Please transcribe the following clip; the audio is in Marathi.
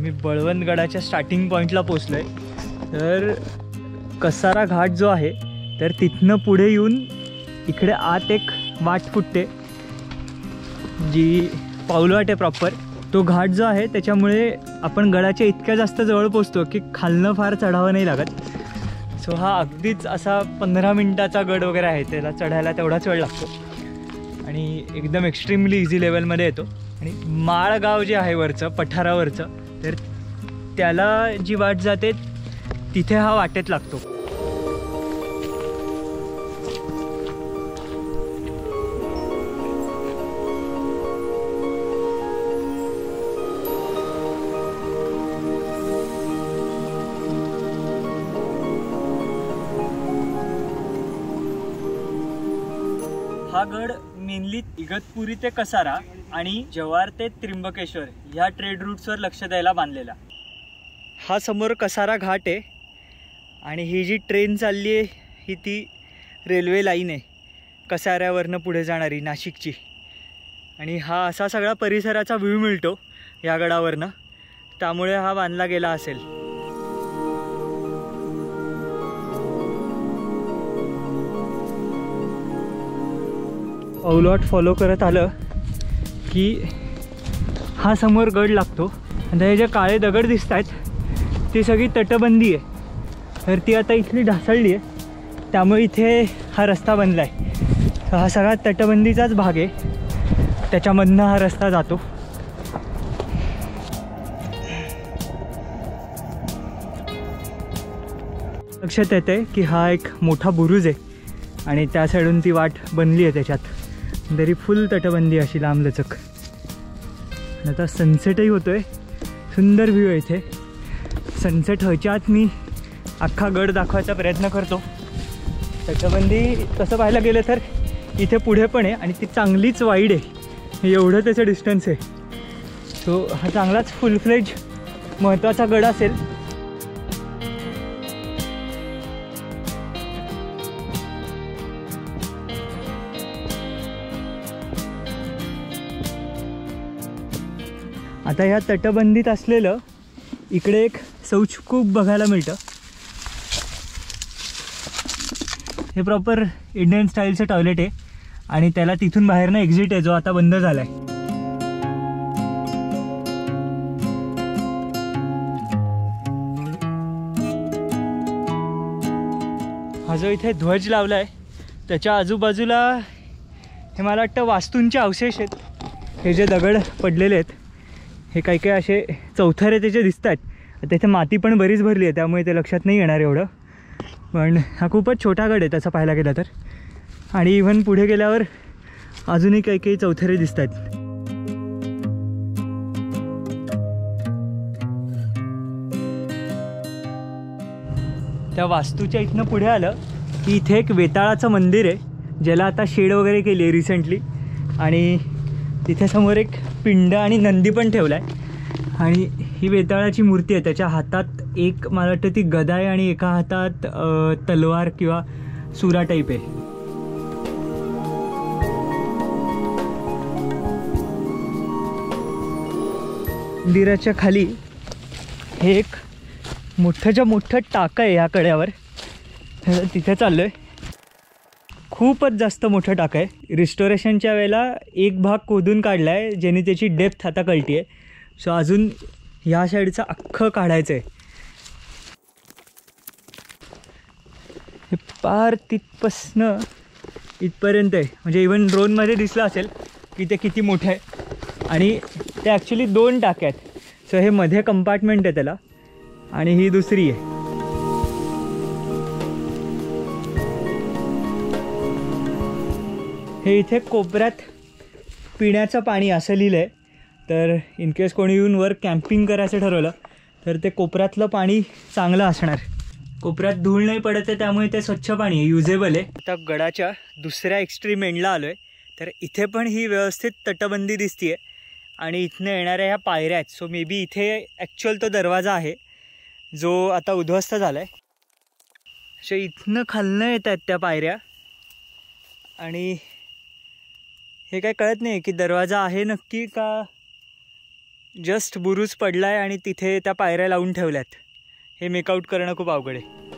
मी बळवंतगडाच्या स्टार्टिंग पॉईंटला पोचलो आहे। तर कसारा घाट जो आहे तर तिथनं पुढे येऊन इकडे आत एक वाट फुटते जी पाऊलवाट आहे प्रॉपर। तो घाट जो आहे त्याच्यामुळे आपण गडाच्या इतक्या जास्त जवळ पोचतो की खालनं फार चढावं नाही लागत। सो हा अगदीच असा 15 मिनिटाचा गड वगैरे आहे, त्याला चढायला तेवढाच वेळ लागतो आणि एकदम एक्स्ट्रीमली इझी लेवलमध्ये येतो। आणि माळगाव जे आहे वरचं पठारावरचं, तर त्याला जी वाट जाते तिथे हा वाटेत लागतो। हा गड मेनली इगतपुरी ते कसारा आणि जव्हार ते त्र्यंबकेश्वर ह्या ट्रेड रूट्सवर लक्ष द्यायला बांधलेला। हा समोर कसारा घाट आहे आणि ही जी ट्रेन चालली आहे ही ती रेल्वे लाईन आहे कसाऱ्यावरनं पुढे जाणारी नाशिकची। आणि हा असा सगळा परिसराचा व्ह्यू मिळतो या गडावरनं, त्यामुळे हा बांधला गेला असेल। पाऊलवाट फॉलो करत आलं की हा समोर गड लागतो आणि हे जे काळे दगड दिसत आहेत ती सगळी तटबंदी आहे। तर ती आता इथली ढासळली आहे, त्यामुळे इथे हा रस्ता बनला आहे। हा सगळा तटबंदीचाच भाग आहे, त्याच्यामधनं हा रस्ता जातो। लक्षात येते की हा एक मोठा बुरुज आहे आणि त्या साईडून ती वाट बनली आहे, त्याच्यात तरी फुल तटबंदी अशी लांबलचक। आता सनसेटही होतोय, सुंदर व्ह्यू आहे इथे। सनसेट व्हायच्या आत मी अख्खा गड दाखवायचा प्रयत्न करतो। तटबंदी तसं पाहायला गेलं तर इथे पुढे पण आहे आणि ती चांगलीच वाईड आहे, एवढं त्याचं डिस्टन्स आहे। सो हा चांगलाच फुल फ्लेज महत्त्वाचा गड असेल। आता ह्या तटबंदीत असलेलं इकडे एक शौचकूप बघायला मिळतं। हे प्रॉपर इंडियन स्टाईलचं टॉयलेट आहे आणि त्याला तिथून बाहेरनं एक्झिट आहे जो आता बंद झाला आहे। हा जो इथे ध्वज लावला आहे त्याच्या आजूबाजूला हे मला वाटतं वास्तूंचे अवशेष आहेत। हे जे दगड पडलेले आहेत हे काही काही असे चौथरे त्याचे दिसत आहेत। तिथे माती पण बरीच भरली आहे त्यामुळे ते लक्षात नाही येणार एवढं, पण हा खूपच छोटा गड आहे तसं पाहायला गेलं तर। आणि इव्हन पुढे गेल्यावर अजूनही काही काही चौथरे दिसत आहेत। त्या वास्तूच्या इथनं पुढे आलं की इथे एक वेताळाचं मंदिर आहे ज्याला आता शेड वगैरे केली आहे रिसेंटली। आणि तिथे समोर एक पिंड आणि नंदी पण ठेवला आहे आणि ही वेताळाची मूर्ती आहे। त्याच्या हातात एक मला वाटतं ती गदा आहे आणि एका हातात तलवार किंवा सुरा टाईप आहे। मंदिराच्या खाली हे एक मोठंच्या मोठं टाकं आहे, या कड्यावर तिथे चाललो आहे। खूपच जास्त मोठं टाकं आहे। रिस्टोरेशनच्या वेळेला एक भाग खोदून काढला आहे ज्याने त्याची डेप्थ आता कळती आहे। सो अजून ह्या साईडचं अख्खं काढायचं आहे। हे पार तिथपासनं इथपर्यंत आहे, म्हणजे इवन ड्रोनमध्ये दिसलं असेल की ते किती मोठं आहे। आणि ते ॲक्च्युली 2 टाक्या आहेत। सो हे मध्ये कंपार्टमेंट आहे त्याला आणि ही दुसरी आहे। हे इथे कोपऱ्यात पिण्याचं पाणी असं लिहिलं आहे। तर इन केस कोणी येऊन वर कॅम्पिंग करायचं ठरवलं तर ते कोपऱ्यातलं पाणी चांगलं असणार। कोपऱ्यात धूळ नाही पडत आहे त्यामुळे ते स्वच्छ पाणी आहे, युजेबल आहे। आता गडाच्या दुसऱ्या एक्स्ट्रीम एंडला आलो आहे, तर इथे पण ही व्यवस्थित तटबंदी दिसते आहे आणि इथनं येणाऱ्या ह्या पायऱ्या आहेत। सो मे बी इथे ॲक्च्युअल तो दरवाजा आहे जो आता उद्ध्वस्त झाला आहे। सो इथनं खालनं येत आहेत त्या पायऱ्या आणि हे काय कळत नाही की दरवाजा आहे नक्की का जस्ट बुरुज पडला आहे आणि तिथे त्या पायऱ्या लावून ठेवल्यात. हे मेकआउट करणं खूप अवघड आहे.